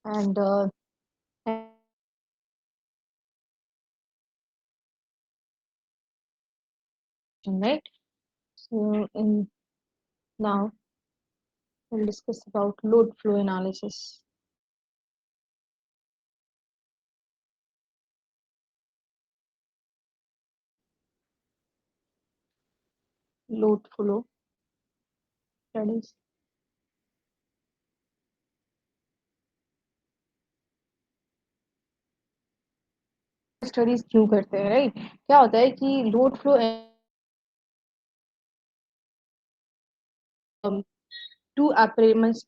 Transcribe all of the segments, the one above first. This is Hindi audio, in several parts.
and right. So in now we'll discuss about load flow analysis. Load flow studies. Studies क्यों करते हैं, राइट? क्या होता है कि load flow two apparatus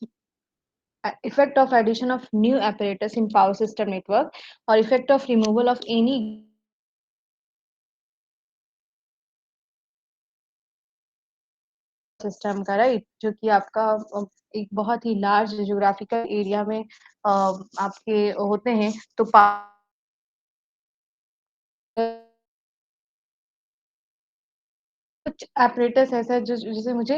effect of addition of new apparatus in power system network or effect of removal of any system का, राइट? जो कि आपका एक बहुत ही लार्ज ज्योग्राफिकल एरिया में आपके होते हैं, तो कुछ apparatus ऐसा है जिसे मुझे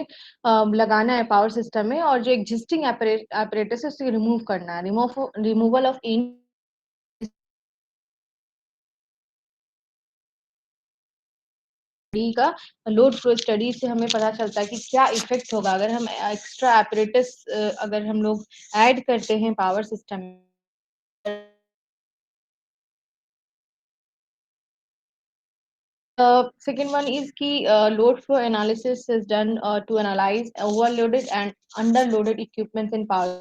लगाना है पावर सिस्टम में, और जो एग्जिस्टिंग apparatus है उसे रिमूव करना है, रिमूवल ऑफ एनी का। लोड फ्लो स्टडी से हमें पता चलता है कि क्या इफेक्ट होगा अगर हम एक्स्ट्रा apparatus अगर हम लोग ऐड करते हैं पावर सिस्टम में। Second one is कि load flow analysis is done to analyze overloaded and underloaded equipment in power.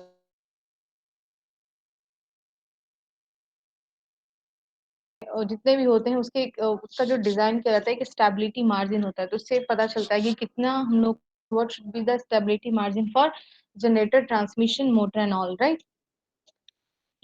और जितने भी होते हैं उसके उसका जो डिजाइन किया जाता है कि स्टेबिलिटी मार्जिन होता है, तो उससे पता चलता है कि कितना हम लोग what should be the stability margin for generator, transmission, motor and all, right?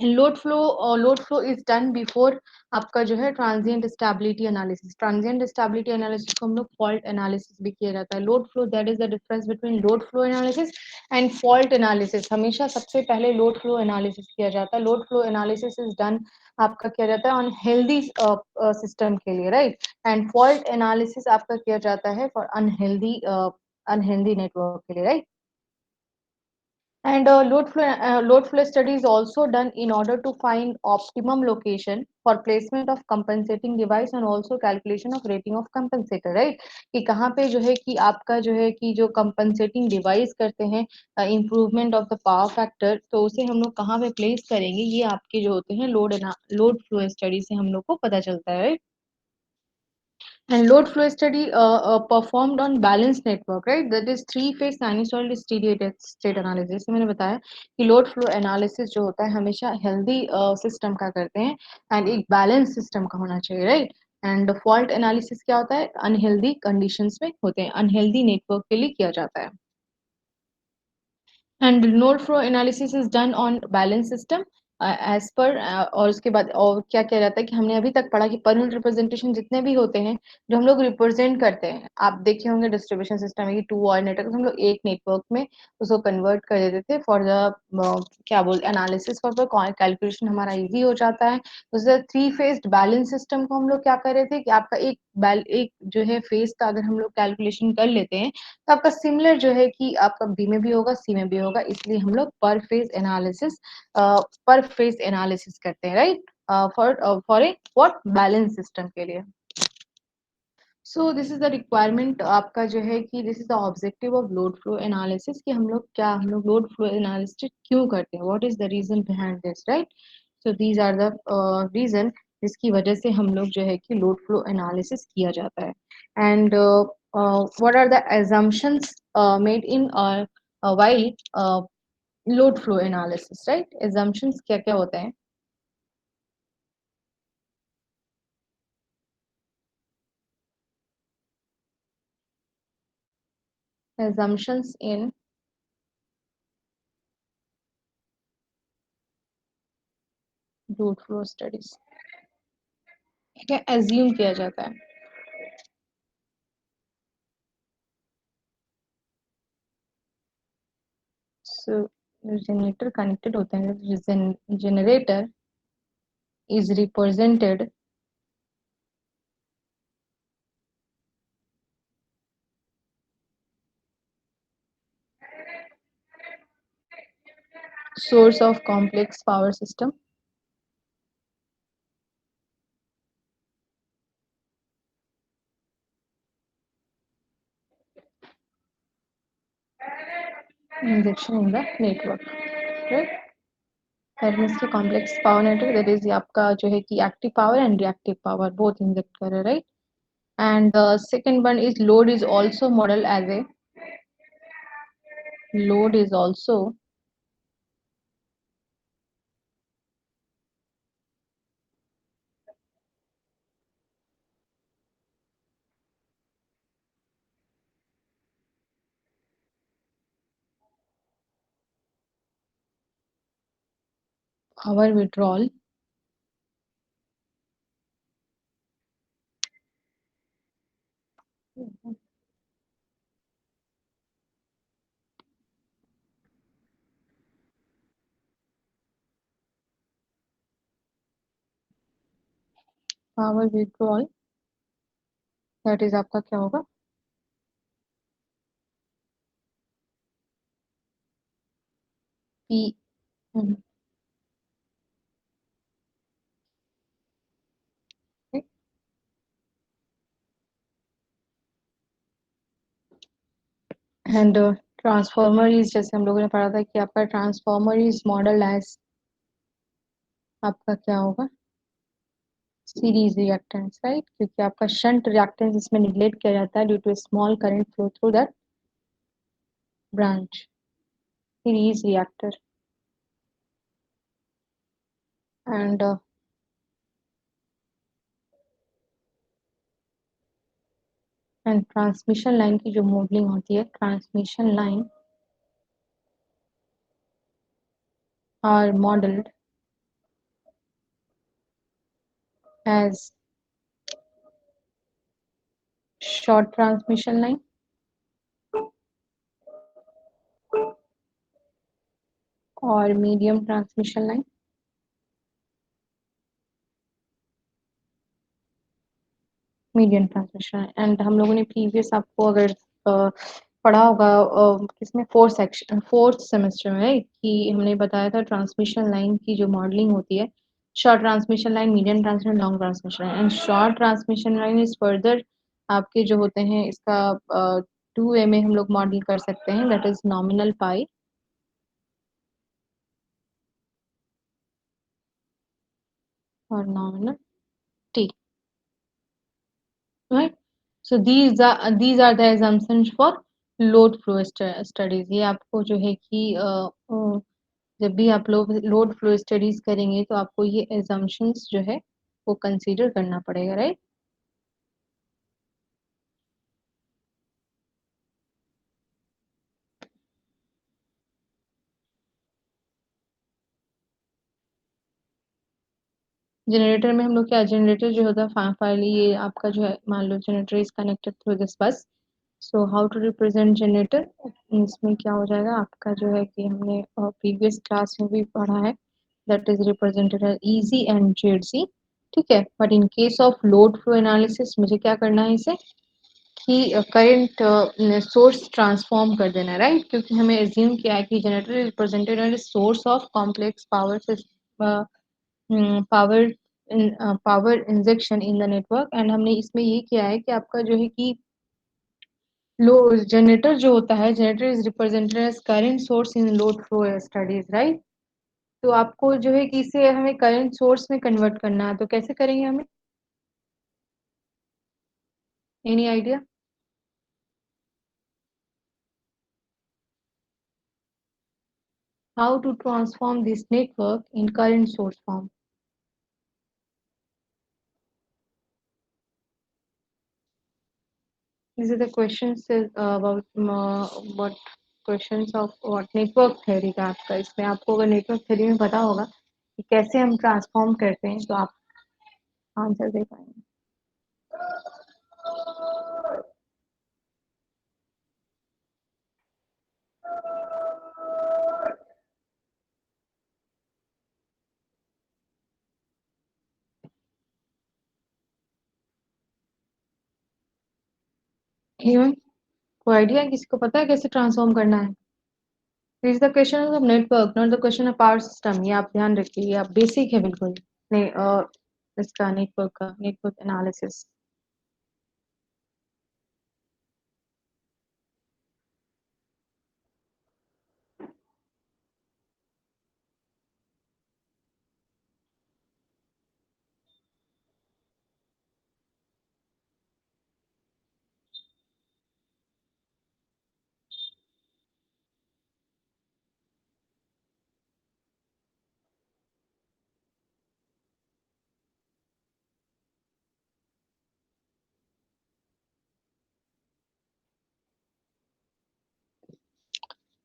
Load flow is done before आपका जो है ट्रांजिएंट स्टेबिलिटी एनालिसिस को हम लोग फॉल्ट एनालिसिस भी किया जाता है। Load flow, that is the difference between load flow analysis and fault analysis. हमेशा सबसे पहले लोड फ्लो एनालिसिस किया जाता है। Load flow analysis is done आपका किया जाता है ऑन हेल्दी सिस्टम के लिए, राइट? एंड फॉल्ट एनालिसिस आपका किया जाता है फॉर अनहेल्दी नेटवर्क के लिए, right? And load flow study is also done in order to find optimum location for placement of compensating device and also calculation of rating of compensator, right? कि कहाँ पे जो है कि आपका जो है कि जो compensating device करते हैं improvement of the power factor, तो उसे हम लोग कहाँ पे place करेंगे, ये आपके जो होते हैं लोड फ्लो स्टडी से हम लोग को पता चलता है, right? And load flow study performed on balanced network, right? That is three-phase sinusoidal state analysis। मैंने बताया कि लोड फ्लो एनालिसिस जो होता है हमेशा हेल्दी सिस्टम का करते हैं एंड एक बैलेंस सिस्टम का होना चाहिए, राइट? एंड फॉल्ट एनालिसिस क्या होता है, अनहेल्दी कंडीशंस में होते हैं, अनहेल्दी नेटवर्क के लिए किया जाता है। And node flow analysis is done on balance system as per, और उसके बाद और क्या किया जाता है कि हमने अभी तक पढ़ा कि पर यूनिट रिप्रेजेंटेशन जितने भी होते हैं जो हम लोग रिप्रेजेंट करते हैं, आप देखे होंगे डिस्ट्रीब्यूशन सिस्टम में कि टू वायर नेटवर्क हम लोग एक नेटवर्क में उसको कन्वर्ट कर देते थे फॉर द क्या बोलते एनालिसिस, फॉर कैलकुलेशन हमारा इजी हो जाता है। तो थ्री फेस्ड बैलेंस सिस्टम को हम लोग क्या कर रहे थे कि आपका एक जो है फेज का अगर हम लोग कैलकुलेशन कर लेते हैं तो आपका सिमिलर जो है कि आपका बी में भी होगा, सी में भी होगा, इसलिए हम लोग पर फेज एनालिसिस करते हैं, right? For a what balance system के लिए। So this is the requirement आपका जो है कि this is the objective of load flow analysis कि हम लोग लोड फ्लो एनालिसिस क्यों करते हैं, what is the reason behind this, right? So these are the reason जिसकी वजह से हम लोग जो है कि लोड फ्लो एनालिसिस किया जाता है। And what are the assumptions made in while load flow analysis, right? assumptions क्या क्या होते हैं? assumptions in load flow studies, क्या assume किया जाता है? So generator connected होते हैं, generator is represented source of complex power system. Injection in the network, right? That means the complex power network, that is आपका जो है कि active power and reactive power both inject कर रहा है, right? And the second one is load is also modeled as a load is also power withdrawal power withdrawal, that is आपका क्या होगा P एंड ट्रांसफार्मर इज, जैसे हम लोगों ने पढ़ा था कि आपका ट्रांसफार्मर इज मॉडल एज आपका क्या होगा सीरीज रिएक्टेंस, राइट? क्योंकि आपका शंट रिएक्टेंस इसमें निगलेक्ट किया जाता है due to small current flow through that branch, series reactor. And and transmission line की जो मॉडलिंग होती है, transmission line are modelled as short transmission line और medium transmission line. Medium transmission. And हम लोगों ने प्रीवियस आपको अगर पढ़ा होगा किसमें फोर्थ सेमेस्टर में, right? कि हमने बताया था ट्रांसमिशन लाइन की जो मॉडलिंग होती है, short transmission line, medium transmission, long transmission line. And short transmission line is further आपके जो होते हैं इसका 2 वे में हम लोग मॉडल कर सकते हैं, दैट इज नॉमिनल पाई और nominal T, right? So these are the assumptions for load flow studies. ये आपको जो है कि जब भी आप लोग लोड फ्लो स्टडीज करेंगे तो आपको ये assumptions जो है वो कंसीडर करना पड़ेगा, राइट? जनरेटर में हम लोग क्या, जनरेटर जो होता है फाइनली ये आपका जो है, मान लो generator is connected through this bus. So how to represent generator, इसमें क्या हो जाएगा आपका जो है कि हमने प्रीवियस क्लास में भी पढ़ा है, that is represented as easy and Z. ठीक है, but in case of load flow analysis मुझे क्या करना है इसे कि करंट सोर्स ट्रांसफॉर्म कर देना है, राइट? क्योंकि हमें एज्यूम किया है कि generator is represented as source of complex power power injection in the network. And हमने इसमें ये किया है कि आपका जो है कि लो जनरेटर जो होता है, generator is represented as current source in load flow studies, right? तो आपको जो है कि इसे हमें करंट सोर्स में कन्वर्ट करना है, तो कैसे करेंगे हमें, any idea? How to transform this network in current source form? These are the questions about what questions of what network theory का आपका. इसमें आपको अगर नेटवर्क थ्योरी में पता होगा कि कैसे हम ट्रांसफॉर्म करते हैं तो आप आंसर दे पाएंगे. इवन कोई आइडिया है, किसी को पता है कैसे ट्रांसफॉर्म करना है? Is the question of network not the question of power system, ये आप ध्यान रखिए, ये आप बेसिक है बिल्कुल। नहीं इसका नेटवर्क का नेटवर्क एनालिसिस।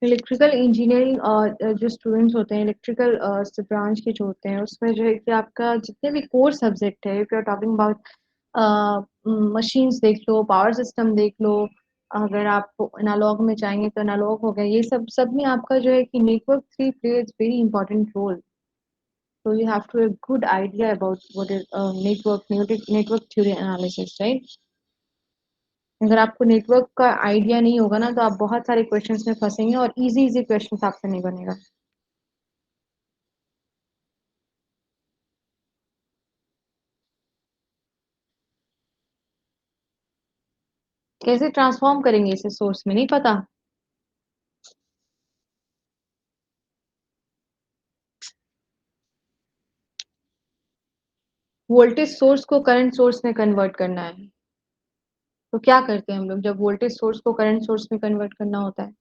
इलेक्ट्रिकल इंजीनियरिंग जो स्टूडेंट्स होते हैं, इलेक्ट्रिकल ब्रांच के जो होते हैं, उसमें जो है कि आपका जितने भी कोर सब्जेक्ट है, if you are talking about machines देख लो, पावर सिस्टम देख लो, अगर आप एनालॉग में चाहेंगे तो एनालॉग हो गया, ये सब सब में आपका जो है कि network three plays very important role. So you have to have a good idea about what is network theory analysis, right? अगर आपको नेटवर्क का आइडिया नहीं होगा ना, तो आप बहुत सारे क्वेश्चंस में फंसेंगे और इजी इजी क्वेश्चंस आपसे नहीं बनेगा। कैसे ट्रांसफॉर्म करेंगे इसे सोर्स में, नहीं पता। वोल्टेज सोर्स को करंट सोर्स में कन्वर्ट करना है, तो क्या करते हैं हम लोग जब वोल्टेज सोर्स को करंट सोर्स में कन्वर्ट करना होता है?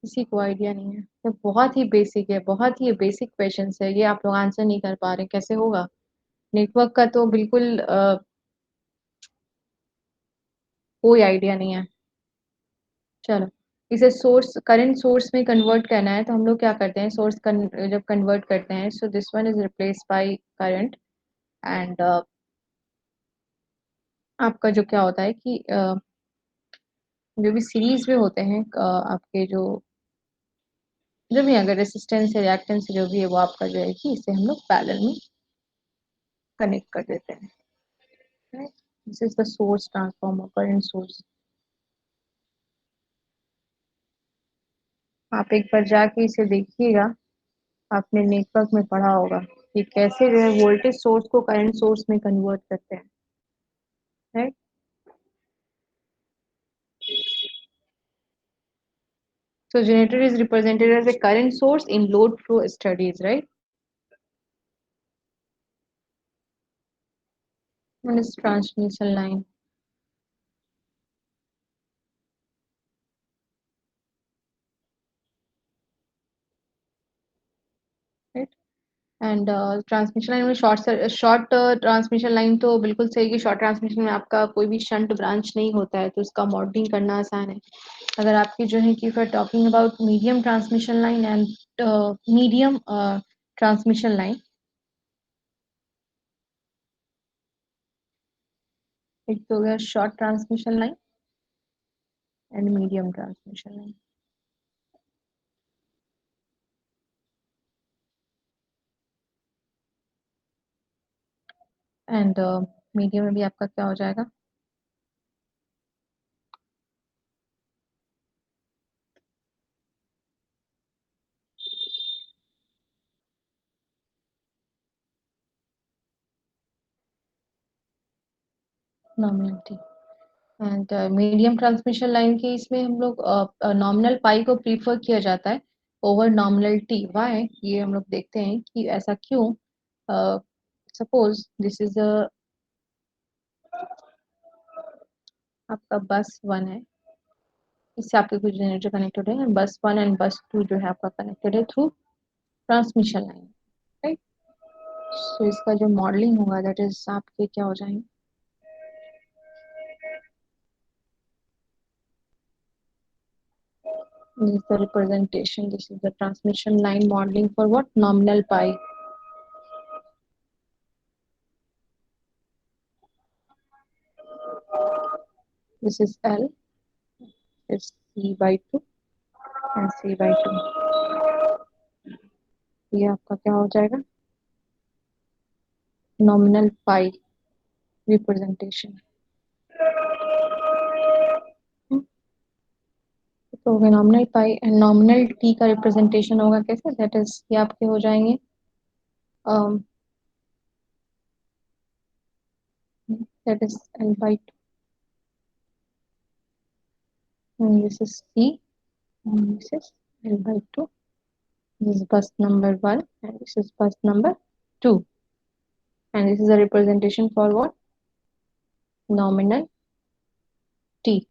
किसी को आइडिया नहीं है, तो बहुत ही बेसिक है, बहुत ही बेसिक क्वेश्चन है ये, आप लोग आंसर नहीं कर पा रहे, कैसे होगा? नेटवर्क का तो बिल्कुल कोई आइडिया नहीं है। चलो, इसे सोर्स करंट सोर्स में कन्वर्ट करना है, तो हम लोग क्या करते हैं, जब कन्वर्ट करते हैं, so this one is replace by current. And आपका जो क्या होता है कि जो भी सीरीज में होते हैं आपके जो भी अगर रेसिस्टेंस है, रिएक्टेंस जो भी है, वो आपका जो है कि इसे हम लोग पैरेलल में कनेक्ट कर देते हैं। This is the source transformer, current source. आप एक बार जाके इसे देखिएगा, आपने नेटवर्क में पढ़ा होगा कि कैसे जो है वोल्टेज सोर्स को करंट सोर्स में कन्वर्ट करते हैं, right? So generator is represented as a current source in load flow studies, right? One is transmission line, right? And transmission line में शॉर्ट ट्रांसमिशन लाइन तो बिल्कुल सही कि शॉर्ट ट्रांसमिशन में आपका कोई भी शंट ब्रांच नहीं होता है, तो उसका मॉडलिंग करना आसान है। अगर आपकी जो है कि for talking about medium transmission line and medium transmission line, एक तो हो गया short transmission line and medium transmission line. And medium में भी आपका क्या हो जाएगा? Nominal. And medium transmission line के इसमें हम लोग नॉमिनल पाई को प्रीफर किया जाता है ओवर नॉमिनल टी। वाई, ये हम लोग देखते हैं कि ऐसा क्यों। सपोज दिस इज अ आपका बस वन है, इससे आपके कुछ जनरेटर कनेक्टेड है, बस वन एंड बस टू जो है आपका कनेक्टेड है थ्रू ट्रांसमिशन लाइन, राइट? सो इसका जो मॉडलिंग होगा दैट इज आपके क्या हो जाएंगे, This is the representation. This is the transmission line modeling for what? Nominal pi. This is L. It's C by 2 and C by 2. ये आपका क्या हो जाएगा? Nominal pi representation. तो हो गया nominal pi and nominal T का रिप्रेजेंटेशन होगा कैसे? दैट इज ये आपके हो जाएंगे that is L by 2 and this is C and this is L by 2. This is bus number 1 and this is bus number 2 and this is a representation for what? Nominal T.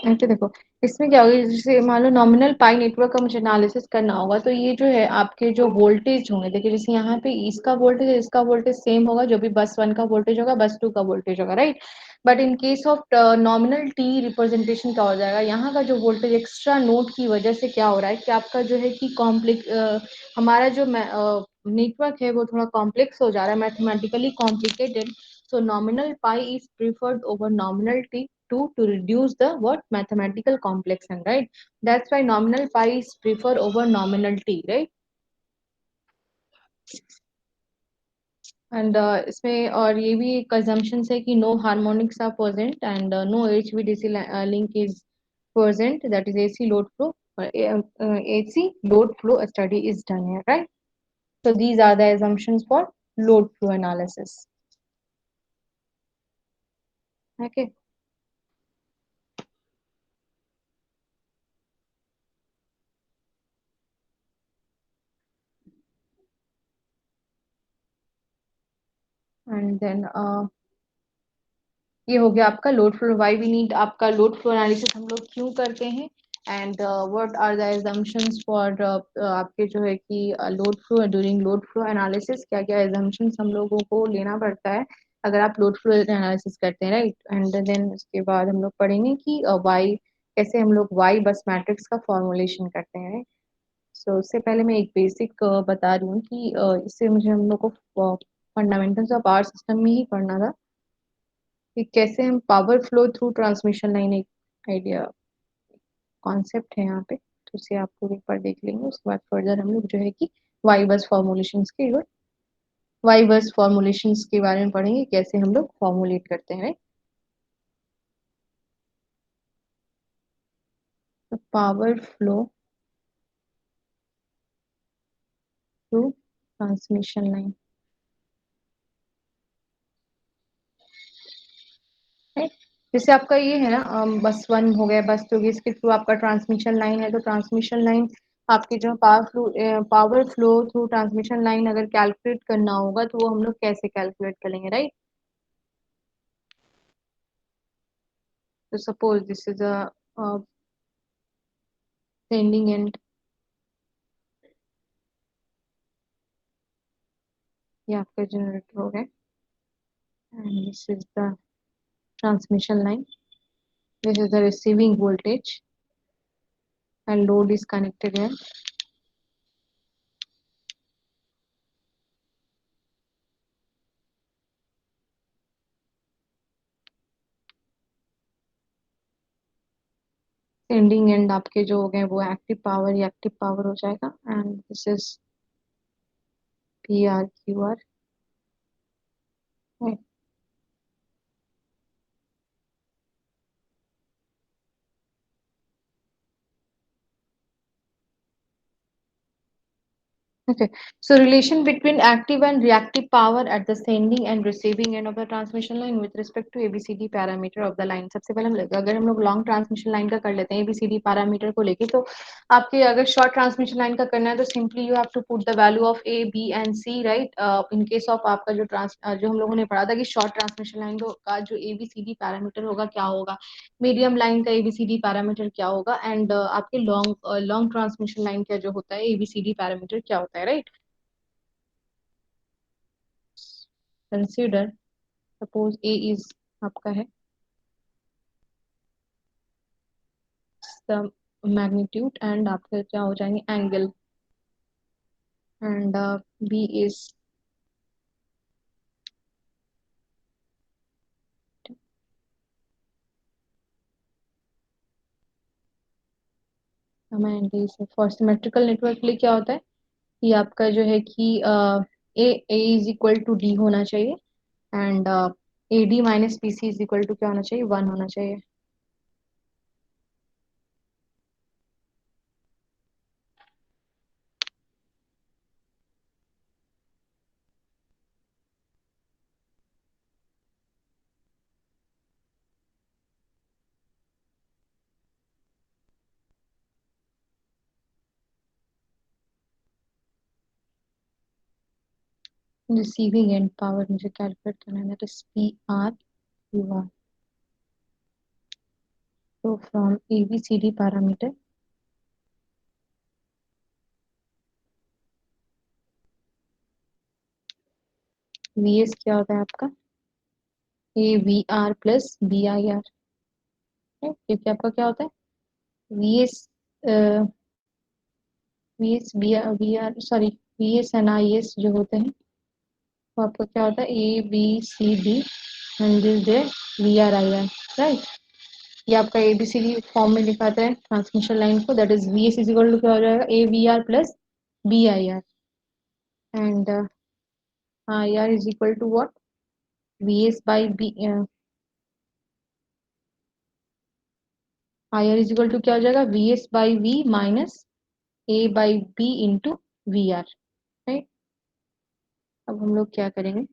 ऐसे देखो इसमें क्या होगा जैसे मान लो नॉमिनल पाई नेटवर्क का मुझे एनालिसिस करना होगा तो ये जो है आपके जो वोल्टेज होंगे देखिए जैसे यहाँ पे इसका वोल्टेज इसका वोल्टेज सेम होगा जो भी बस 1 का वोल्टेज होगा बस 2 का वोल्टेज होगा right but in case of nominal T representation क्या हो जाएगा यहाँ का जो वोल्टेज एक्स्ट्रा नोड की वजह से क्या हो रहा है कि आपका जो है कि कॉम्प्लेक्स हमारा जो नेटवर्क है वो थोड़ा कॉम्प्लेक्स हो जा रहा है mathematically complicated so nominal pi is preferred over nominal t to reduce the what mathematical complexity right that's why nominal pi is preferred over nominal t right and इसमें और ये भी एक assumption है कि no harmonics are present and no HVDC link is present that is AC load flow AC load flow study is done here right so these are the assumptions for load flow analysis okay and then ये हो गया आपका load flow why we need आपका लोड फ्लो एनालिसिस हम लोग क्यों करते हैं and what are the assumptions for आपके जो है कि load flow during load flow analysis क्या क्या एजम्पशंस हम लोगों को लेना पड़ता है अगर आप लोड फ्लो एनालिसिस करते हैं राइट एंड देन उसके बाद हम लोग पढ़ेंगे कि वाई कैसे हम लोग वाई बस मैट्रिक्स का फॉर्मुलेशन करते हैं राइट सो उससे पहले मैं एक बेसिक बता रही हूँ कि इससे मुझे हम लोग को फंडामेंटल्स ऑफ पावर सिस्टम में ही पढ़ना था कि कैसे हम power flow through transmission line एक आइडिया कॉन्सेप्ट है यहाँ पे तो उसे आप पूरे पर देख लेंगे उसके बाद फर्दर हम लोग जो है कि वाई बस फॉर्मुलेशंस के वाई बस फॉर्मुलेशंस के बारे में पढ़ेंगे कैसे हम लोग फॉर्मुलेट करते हैं तो power flow through transmission line है जैसे आपका ये है ना बस 1 हो गया बस 2 इसके थ्रू आपका ट्रांसमिशन लाइन है तो ट्रांसमिशन लाइन आपकी जो power flow through transmission line अगर कैलकुलेट करना होगा तो वो हम लोग कैसे कैलकुलेट करेंगे राइट तो suppose this is a sending end ये आपका जनरेटर हो गया and this is the transmission line this is the receiving voltage and load is connected here sending end आपके जो हो गए वो एक्टिव पावर हो जाएगा and this is P R Q are Okay, so relation between active and reactive power at the sending and receiving end of the transmission line with respect to ABCD parameter of the line. सबसे पहले अगर हम लोग लॉन्ग ट्रांसमिशन लाइन का कर लेते हैं ABCD पैरामीटर को लेके, तो आपके अगर शॉर्ट ट्रांसमिशन लाइन का करना है तो simply you have to put the value of A B and C, right. In case of आपका जो हम लोगों ने पढ़ा था कि शॉर्ट ट्रांसमिशन लाइन का जो ABCD पैरामीटर होगा क्या होगा, मीडियम लाइन का एबीसीडी पैरामीटर क्या होगा, एंड आपके लॉन्ग ट्रांसमिशन लाइन का जो होता है एबीसीडी पैरामीटर क्या होता है, right. Consider suppose A is आपका है द मैग्नीट्यूड एंड आपके क्या हो जाएंगे angle, and B is for symmetrical network के लिए क्या होता है कि आपका जो है कि A is equal to D होना चाहिए, and A D minus B C is equal to क्या होना चाहिए, 1 होना चाहिए. रिसीविंग एंड पावर मुझे कैलकुलेट करना है, that is P R Q R. So from ABCD parameter, VS क्या होता है आपका AVR प्लस BIR, क्योंकि आपका क्या होता है VS VS BR sorry VS and IS जो होते हैं वो आपका क्या होता है ABCD and this the VRIR, right. ये आपका ABCD फॉर्म में लिखा था है ट्रांसमिशन लाइन को, that is VS is equal to क्या हो जाएगा AVR plus BIR, and IR is equal to what VS by B. I R is equal to क्या हो जाएगा V S by V minus A by B into V R, right. अब हम लोग क्या करेंगे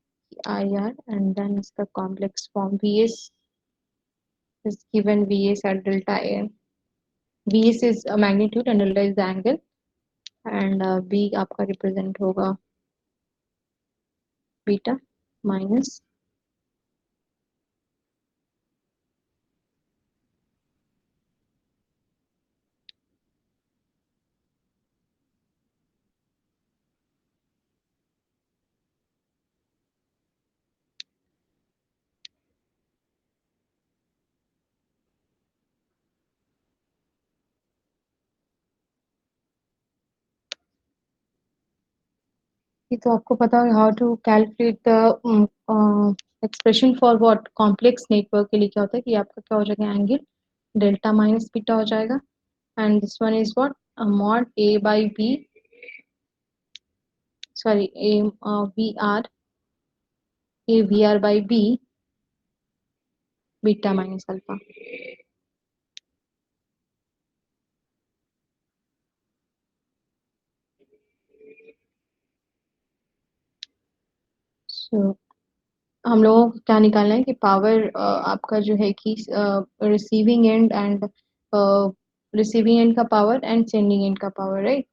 आई आर एंड देन इसका complex form V S is given V S at delta A, V S is magnitude and delta is the angle, and B आपका रिप्रेजेंट होगा बीटा माइनस. ये तो आपको पता है how to calculate the expression for what complex network के लिए क्या होता है कि आपका क्या हो जाएगा एंगल डेल्टा माइनस बीटा हो जाएगा, and this one is what mod a by b, sorry a vr a vr by b beta minus alpha. So हम लोगों को क्या निकालना है कि पावर आपका जो है कि रिसीविंग एंड रिसीविंग एंड का पावर एंड सेंडिंग एंड का power, right.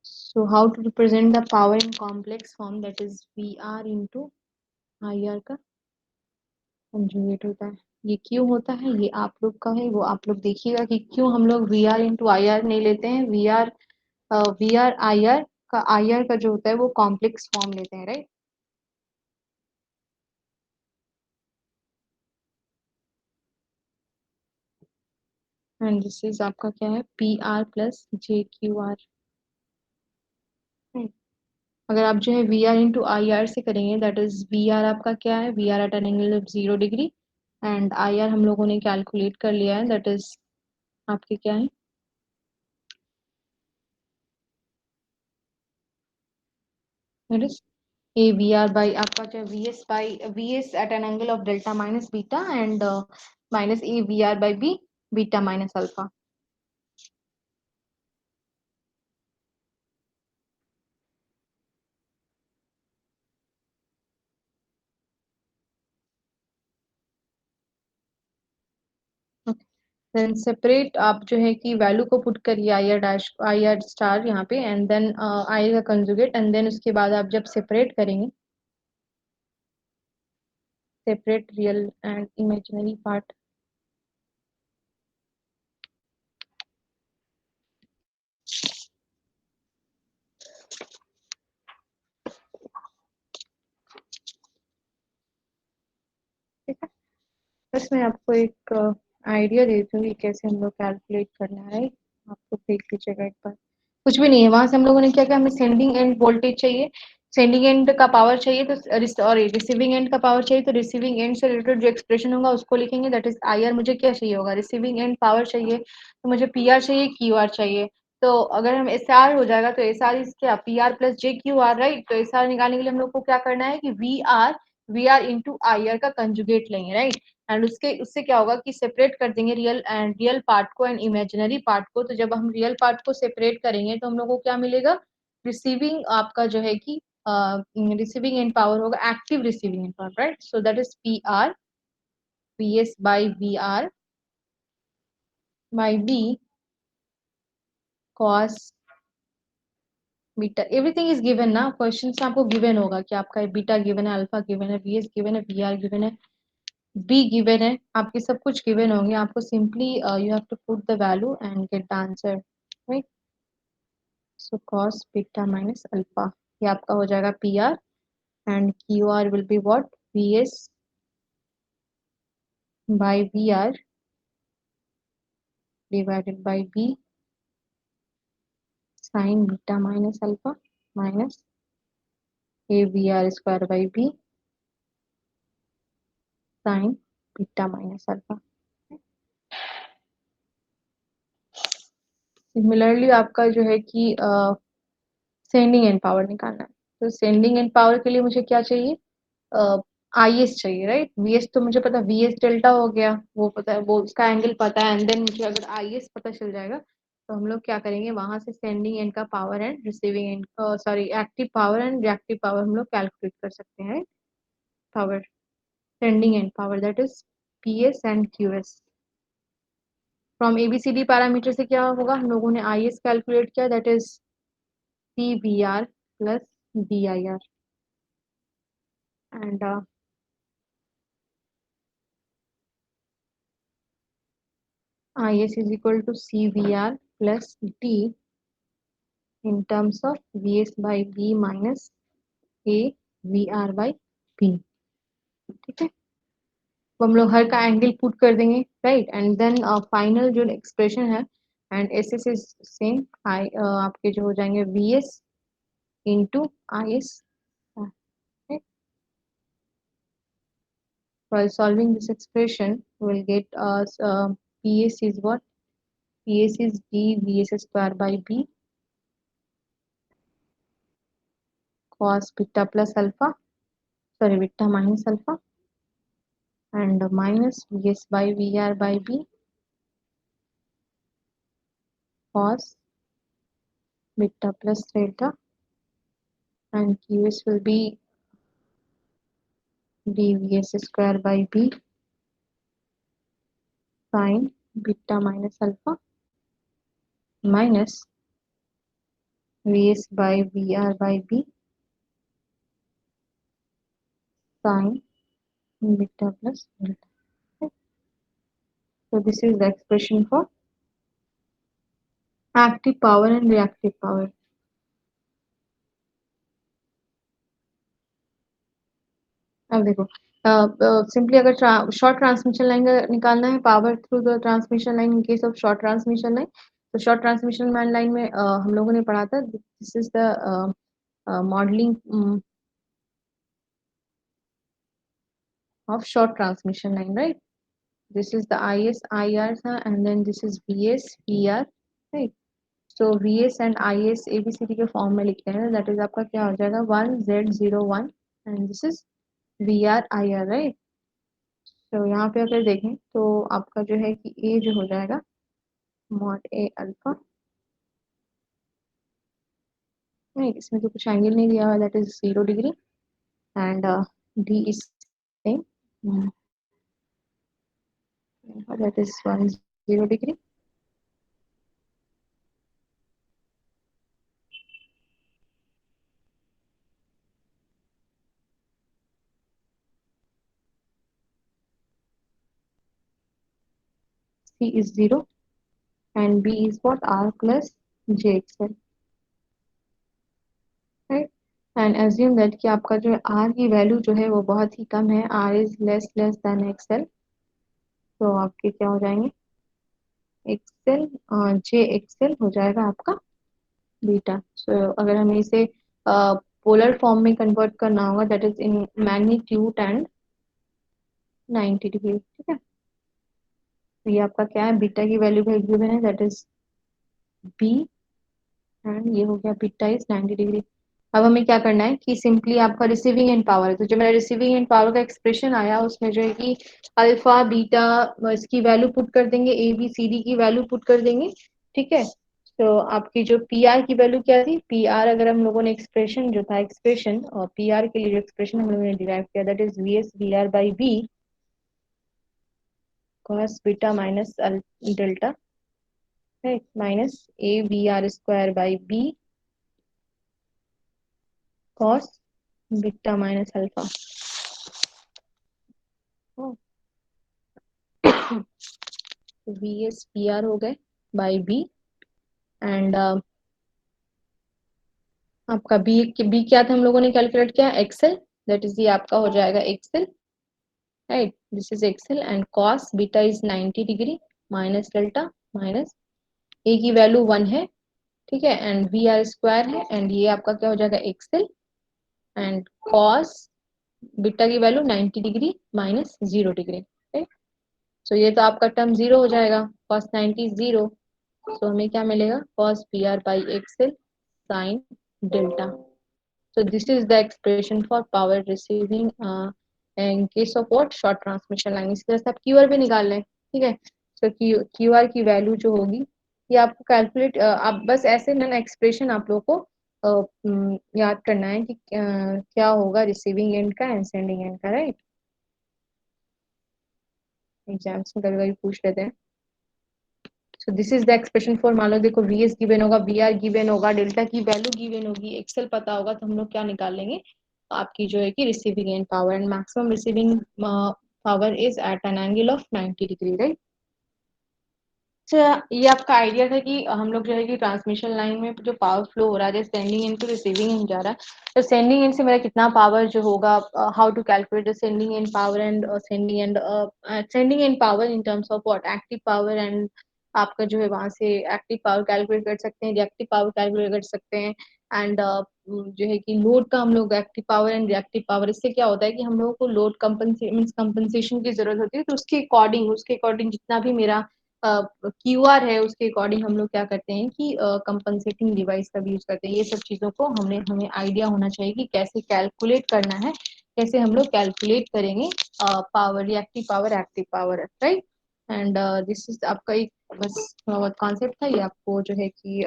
So how to represent the power in complex form, that is VR into IR का कंजुगेट होता है. ये क्यों होता है ये आप लोग का है, वो आप लोग देखिएगा कि क्यों हम लोग VR इंटू IR नहीं लेते हैं. VR IR का जो होता है वो कॉम्प्लेक्स फॉर्म लेते हैं, राइट. एंड दिस इज आपका क्या है PR प्लस JQR. अगर आप जो है VR इंटू IR से करेंगे, दैट इज VR आपका क्या है VR at an angle of 0 degree, and IR हम लोगों ने कैलकुलेट कर लिया है, दैट इज आपके क्या है दैट इज AVR बाई आपका जो VS at an angle of delta minus beta, and minus AVR by B beta minus alpha. Then separate आप जो है कि वैल्यू को पुट करिए I R dash I R star यहाँ पे, एंड देन आई का कंजुगेट, एंड देन उसके बाद आप जब सेपरेट करेंगे, separate real and imaginary part, ठीक है। बस मैं आपको एक आइडिया देती हूँ कि कैसे हम लोग कैलकुलेट करना है, आप लोग देख लीजिएगा एक बार। कुछ भी नहीं है, वहां से हम लोगों ने क्या किया, हमें सेंडिंग एंड वोल्टेज चाहिए, सेंडिंग एंड का पावर चाहिए, तो और रिसीविंग एंड का पावर चाहिए, तो रिसीविंग एंड से रिलेटेड जो एक्सप्रेशन होगा उसको लिखेंगे, दैट इज आई आर। मुझे क्या चाहिए होगा, रिसीविंग एंड पावर चाहिए, तो मुझे पी आर चाहिए, क्यू आर चाहिए। तो अगर हम एस आर हो जाएगा, तो एस आर इज क्या, पी आर प्लस जे क्यू आर, राइट। तो एस आर निकालने के लिए हम लोग को क्या करना है कि V R into I R का कंजुगेट लेंगे, राइट। एंड उसके उससे क्या होगा कि सेपरेट कर देंगे रियल पार्ट को एंड इमेजिनरी पार्ट को। तो जब हम रियल पार्ट को सेपरेट करेंगे तो हम लोग को क्या मिलेगा, रिसीविंग आपका जो है कि रिसीविंग एंड पावर होगा active receiving end power, right. So that is P R V S by V R by B cos beta, everything is given ना, क्वेश्चन से आपको गिवन होगा कि आपका बीटा गिवन है, अल्फा गिवन है, वी एस गिवन है, वी आर गिवन है, बी गिवन है, आपके सब कुछ गिवन होंगे। आपको simply you have to put the value and get the answer, right. So cos beta minus alpha, ये आपका हो जाएगा P R, and Q R will be what, V S by V R divided by B sine beta minus alpha minus A V R square by B sine beta minus alpha. Similarly आपका जो है कि सेंडिंग एंड पावर निकालना है, तो सेंडिंग एंड पावर के लिए मुझे क्या चाहिए, आई एस चाहिए, राइट। वी एस तो मुझे पता, वी एस डेल्टा हो गया, वो पता है, वो उसका एंगल पता है, एंड देन मुझे अगर आई एस पता चल जाएगा तो हम लोग क्या करेंगे, वहां से सेंडिंग एंड का power and receiving end, sorry active power and reactive power हम लोग कैलकुलेट कर सकते हैं। Power, sending end power that is P S and Q S. From ABCD parameter से क्या होगा, हम लोगों ने आई एस कैलकुलेट किया, that is C B R plus D I R, and is equal to CVR plus D in terms of VS by B minus A VR by B, ठीक है। तो हम लोग हर का एंगल पुट कर देंगे, राइट, एंड देन फाइनल जो एक्सप्रेशन है, and S S is same, I आपके जो हो जाएंगे V S into I S. While solving this expression, we'll get PS is what? PS is D VS square by B cos beta plus alpha, sorry, beta minus alpha, and minus Vs by Vr by B cos beta plus theta, and Qs will be dVs square by B sin beta minus alpha minus Vs by Vr by B sin beta plus delta. Okay. So this is the expression for active power and reactive power. अब देखो, सिंपली अगर शॉर्ट ट्रांसमिशन लाइन का निकालना है, power through the transmission line in case of short transmission line, तो शॉर्ट ट्रांसमिशन लाइन में हम लोगों ने पढ़ा था, this is the modelling of short transmission line, right? This is the IS, IR tha, and then this is VS, ER, right? So VS and IS ABCD के फॉर्म में लिखते हैं, that is आपका क्या हो जाएगा 1Z01, and this is VR, IR, right? तो यहाँ पे अगर देखें तो आपका जो है कि A जो हो जाएगा मॉड A अल्फा, नहीं इसमें तो कुछ एंगल नहीं दिया हुआ, that is 0 degree, and D is same, that is 1 0 degree. C is 0 and B is what? R plus JXL, right. And assume that कि आपका जो है R की वैल्यू जो है वो बहुत ही कम है, R is less than XL। तो आपके क्या हो जाएंगे? XL JXL हो जाएगा आपका बीटा। सो अगर हमें इसे पोलर फॉर्म में कन्वर्ट करना होगा, that is in magnitude and 90 degree, ठीक है। तो ये आपका क्या है? बीटा की वैल्यू का गिवन है, दैट इज बी, एंड ये हो गया बीटा इज 90 डिग्री। अब हमें क्या करना है कि सिंपली आपका रिसीविंग एंड पावर है, तो जो मेरा रिसीविंग एंड पावर का एक्सप्रेशन आया उसमें जो है कि अल्फा बीटा इसकी वैल्यू पुट कर देंगे, ए बी सी डी की वैल्यू पुट कर देंगे, ठीक है। तो आपकी जो पी आर की वैल्यू क्या थी? पी आर अगर हम लोगों ने एक्सप्रेशन जो था, एक्सप्रेशन और पी आर के लिए जो एक्सप्रेशन हम लोगों ने डिराइव किया, that is V S V R by B cos beta minus delta, है minus A V R square by B cos beta minus alpha. V S P R हो गए बाई बी, एंड आपका बी क्या था हम लोगों ने कैलकुलेट किया? एक्सेल, दैट इज ये आपका हो जाएगा X L, right. This is X L and cos beta is 90 degree minus delta minus A की वैल्यू 1 है, ठीक है, एंड वी आर स्क्वायर है, एंड ये आपका क्या हो जाएगा? एक्सेल एंड कॉस बीटा की value 90 degree minus 0 degree, right. So ये तो आपका टर्म जीरो हो जाएगा, कॉस 90 जीरो। सो हमें क्या मिलेगा? Cos P R by X L sine delta. So this is the expression for power receiving in case of what? Short transmission line। इसी तरह से आप क्यूआर भी निकाल लें, ठीक है। तो क्यूआर की वैल्यू जो होगी ये आपको कैलकुलेट, आप बस ऐसे नन एक्सप्रेशन आप लोग को याद करना है कि क्या होगा रिसीविंग एंड का एंड सेंडिंग एंड का, राइट। एग्जाम्स में कभी कभी पूछ लेते हैं। सो this is the expression for, मान लो देखो वी एस गिवन होगा, वी आर गिवन होगा, डेल्टा की वैल्यू गिवन होगी, एक्सेल पता होगा, तो हम लोग क्या निकाल लेंगे? आपकी जो है कि receiving end power, and maximum receiving power is at an angle of 90 degree, right. अच्छा, ये आपका आइडिया था कि हम लोग जो है कि ट्रांसमिशन लाइन में जो पावर फ्लो हो रहा है, sending end to receiving end जा रहा है, तो सेंडिंग एंड से मेरा कितना पावर जो होगा, how to calculate the sending end power and sending end power in terms of what? Active power, and आपका जो है वहां से एक्टिव पावर कैलकुलेट कर सकते हैं, रिएक्टिव पावर कैलकुलेट कर सकते हैं, एंड जो है कि लोड का हम लोग active power and reactive power, इससे क्या होता है कि हम लोगों को लोड कंपनसेशन की जरूरत होती है, तो उसके अकॉर्डिंग जितना भी मेरा क्यू आर है उसके अकॉर्डिंग हम लोग क्या करते हैं कि कंपनसेटिंग डिवाइस का भी यूज करते हैं। ये सब चीजों को हमें आइडिया होना चाहिए कि कैसे कैलकुलेट करना है, कैसे हम लोग कैलकुलेट करेंगे power, reactive power, active power, right. And this is आपका एक बस थोड़ा बहुत कॉन्सेप्ट था, ये आपको जो है कि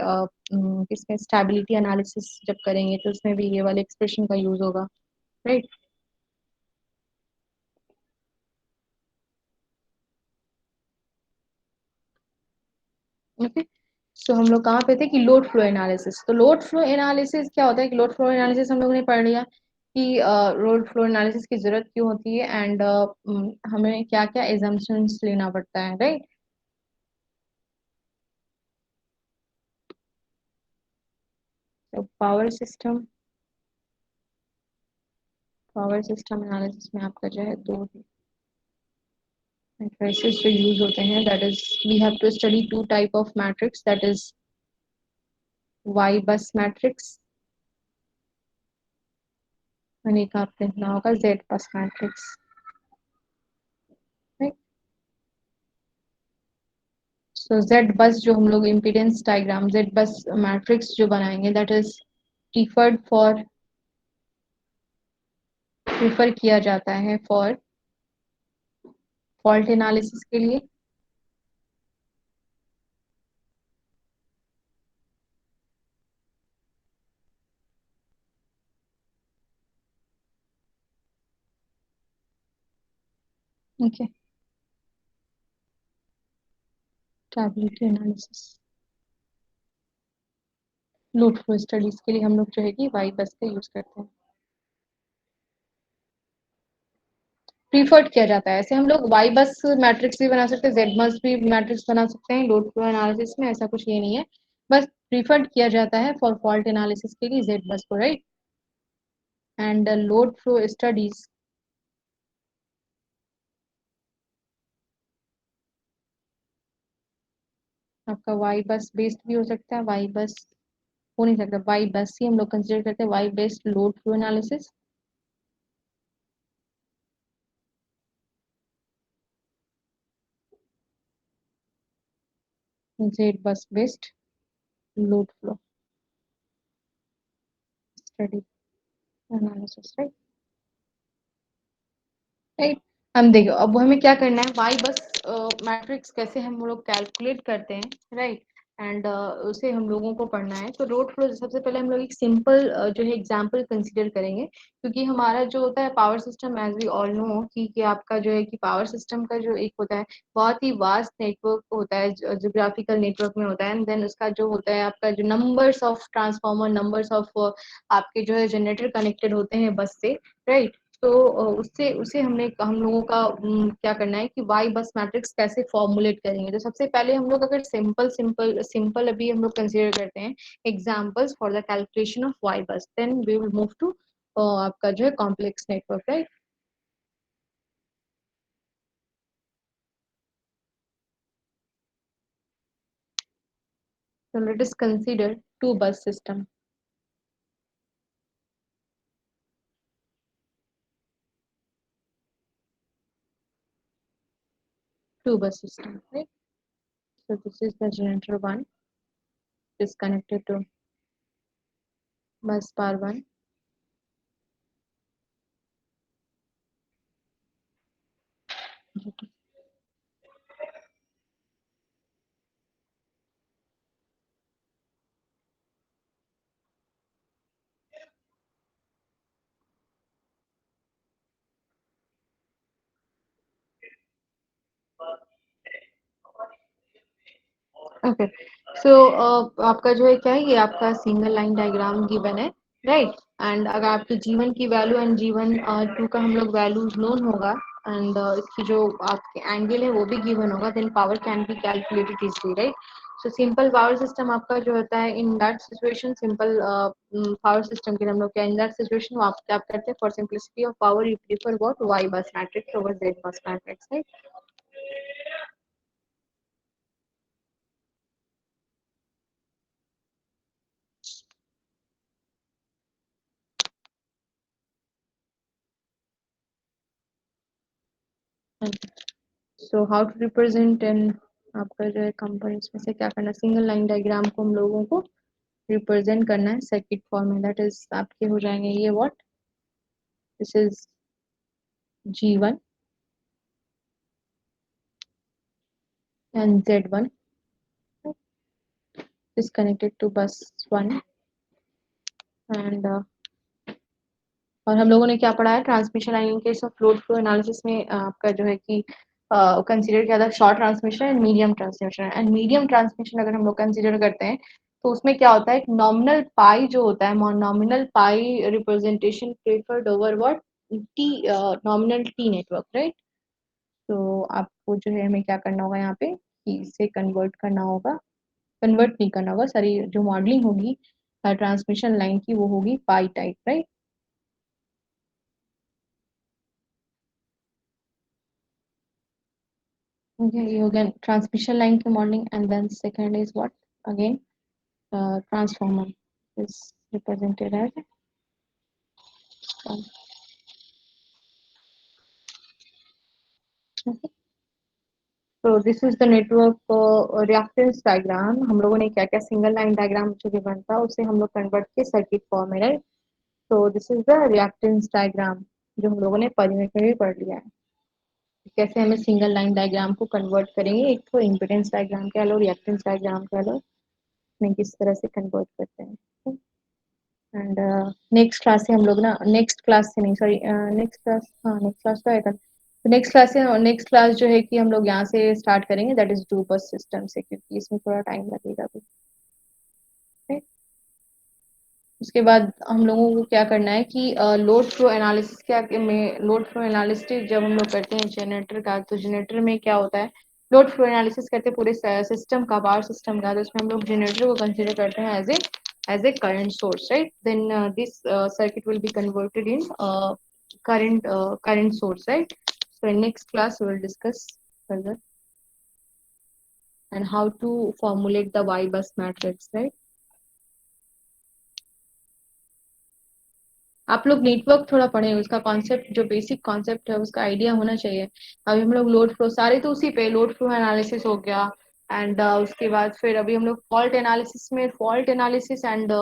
किसमें स्टेबिलिटी एनालिसिस जब करेंगे तो उसमें भी ये वाले एक्सप्रेशन का यूज होगा, राइट। ओके। सो हम लोग कहाँ पे थे कि लोड फ्लो एनालिसिस। तो लोड फ्लो एनालिसिस क्या होता है कि लोड फ्लो एनालिसिस हम लोगों ने पढ़ लिया कि लोड फ्लो एनालिसिस की जरूरत क्यों होती है, एंड हमें क्या क्या एजम्पशंस लेना पड़ता है, राइट। तो पावर सिस्टम एनालिसिस में आपका जो है दो मैट्रिसेस जो यूज होते हैं, that is we have to study two type of matrix, that is Y bus matrix, और एक आपने सुना होगा जेड बस मैट्रिक्स, राइट। सो जेड बस जो हम लोग impedance diagram, Z bus matrix जो बनाएंगे, that is preferred for prefer किया जाता है फॉर फॉल्ट एनालिसिस के लिए। Okay. Stability analysis, load flow studies के लिए हम लोग जो है कि वाई बस का यूज करते हैं, प्रीफर्ड किया जाता है। ऐसे हम लोग वाई बस मैट्रिक्स भी बना सकते हैं, जेड बस भी मैट्रिक्स बना सकते हैं लोड फ्लो एनालिसिस में, ऐसा कुछ ये नहीं है। बस प्रीफर्ड किया जाता है फॉर फॉल्ट एनालिसिस के लिए जेड बस को, right. And load flow studies, आपका वाई बस बेस्ड भी हो सकता है, वाई बस हो नहीं सकता, वाई बस ही हम लोग कंसिडर करते हैं, Y based load flow analysis, Z bus based load flow study analysis, right. Right, हम देखो अब हमें क्या करना है, वाई बस मैट्रिक्स कैसे हम लोग कैलकुलेट करते हैं, राइट। एंड उसे हम लोगों को पढ़ना है। तो रोड फ्लो सबसे पहले हम लोग एक सिंपल जो है एग्जांपल कंसीडर करेंगे, क्योंकि हमारा जो होता है power system, as we all know कि आपका जो है कि पावर सिस्टम का जो एक होता है बहुत ही वास्ट नेटवर्क होता है, जोग्राफिकल नेटवर्क में होता है। एंड देन उसका जो होता है आपका जो numbers of transformer, numbers of आपके जो है जनरेटर कनेक्टेड होते हैं बस से, राइट। तो उससे उसे हम लोगों का क्या करना है कि वाई बस मैट्रिक्स कैसे फॉर्मुलेट करेंगे। तो सबसे पहले हम लोग अगर सिंपल सिंपल सिंपल अभी हम लोग कंसीडर करते हैं examples for the calculation of Y bus, then we will move to आपका जो है complex network, right. So let us consider two bus system, two bus system, right? So this is the generator one is connected to bus bar one. Okay, so आपका जो है क्या है, ये आपका सिंगल लाइन डायग्राम गिवन है, राइट। एंड अगर आपके जीवन की वैल्यू एंड जीवन टू का हम लोग वैल्यूज नोन होगा, एंड इसकी जो आपके एंगल है वो भी गिवन होगा, then power can be calculated easily, right. So simple power system आपका जो होता है in that situation, simple power system के लिए हम लोग क्या इन दैट सिचुएशन आप क्या करते हैं, for simplicity of power you prefer what, Y bus matrix over Z bus matrix, right. So how to represent an, आपका जो है कंपोनेंट्स में से क्या करना, सिंगल लाइन डायग्राम को हम लोगों को रिप्रेजेंट करना है सर्किट फॉर्म में, दैट इज आपके हो जाएंगे ये what, this is G1 and Z1 is connected to bus 1 and और हम लोगों ने क्या पढ़ा है, transmission line in case of load flow analysis में आपका जो है कि कंसीडर किया था short transmission and medium transmission. And medium transmission अगर हम लोग कंसीडर करते हैं तो उसमें क्या होता है, नॉमिनल पाई जो होता है, nominal pi representation preferred over what, T, nominal T network, right. तो आपको जो है हमें क्या करना होगा यहाँ पे कि इसे कन्वर्ट करना होगा, कन्वर्ट नहीं करना होगा, सॉरी, जो मॉडलिंग होगी ट्रांसमिशन लाइन की वो होगी pi type, right. Okay, you can transmission line की modeling and then second is what, again transformer is represented as okay. So this is the network reactance diagram, हम लोगों ने क्या क्या सिंगल लाइन डायग्राम जो गिवन था उसे हम लोग कन्वर्ट किए सर्किट फॉर्म में, राइट। तो this is the reactance diagram जो हम लोगों ने परिमेय में भी पढ़ लिया है, कैसे हमें सिंगल लाइन डायग्राम को कन्वर्ट करेंगे, एक तो इम्पीडेंस डायग्राम कह लो, रिएक्टेंस डायग्राम कह लो, में किस तरह से कन्वर्ट करते हैं। एंड नेक्स्ट क्लास से हम लोग ना, नेक्स्ट क्लास से नहीं, सॉरी नेक्स्ट क्लास, हाँ नेक्स्ट क्लास तो आएगा, नेक्स्ट क्लास जो है कि हम लोग यहाँ से स्टार्ट करेंगे, दैट इज ड्रू बस सिस्टम से, क्योंकि इसमें थोड़ा टाइम लगेगा अभी। ठीक? उसके बाद हम लोगों को क्या करना है कि लोड फ्लो एनालिसिस में, लोड फ्लो एनालिसिस जब हम लोग करते हैं जनरेटर का, तो जनरेटर में क्या होता है, लोड फ्लो एनालिसिस करते हैं पूरे सिस्टम का, पावर सिस्टम का, तो उसमें हम लोग जनरेटर को कंसिडर करते हैं as a current source, right. Then this circuit will be converted in current source, right? So in next class we will discuss further and how to formulate the Y bus matrix, right? आप लोग नेटवर्क थोड़ा पढ़े, उसका कॉन्सेप्ट, जो बेसिक कॉन्सेप्ट है उसका आइडिया होना चाहिए। अभी हम लोग लोड फ्लो सारे तो उसी पे, लोड फ्लो एनालिसिस हो गया, एंड उसके बाद फिर अभी हम लोग फॉल्ट एनालिसिस में, फॉल्ट एनालिसिस एंड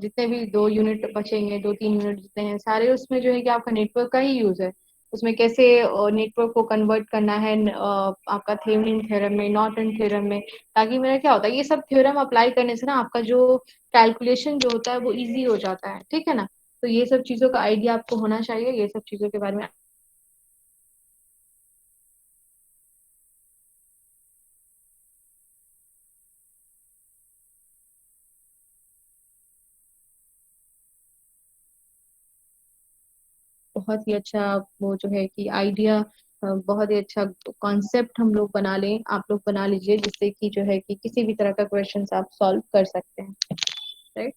जितने भी 2 यूनिट बचेंगे, 2-3 यूनिट जितने हैं सारे, उसमें जो है कि आपका नेटवर्क का ही यूज है। उसमें कैसे नेटवर्क को कन्वर्ट करना है आपका थेवेनिन थ्योरम में, नॉर्टन थ्योरम में, ताकि मेरा क्या होता है, ये सब थ्योरम अप्लाई करने से ना आपका जो कैलकुलेशन जो होता है वो इजी हो जाता है, ठीक है ना। तो ये सब चीजों का आइडिया आपको होना चाहिए, ये सब चीजों के बारे में बहुत ही अच्छा वो जो है कि आइडिया, बहुत ही अच्छा कॉन्सेप्ट हम लोग बना लें, आप लोग बना लीजिए, जिससे कि जो है कि किसी भी तरह का क्वेश्चन आप सॉल्व कर सकते हैं, राइट।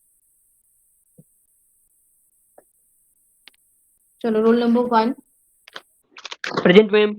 चलो रोल नंबर 1। Present ma'am.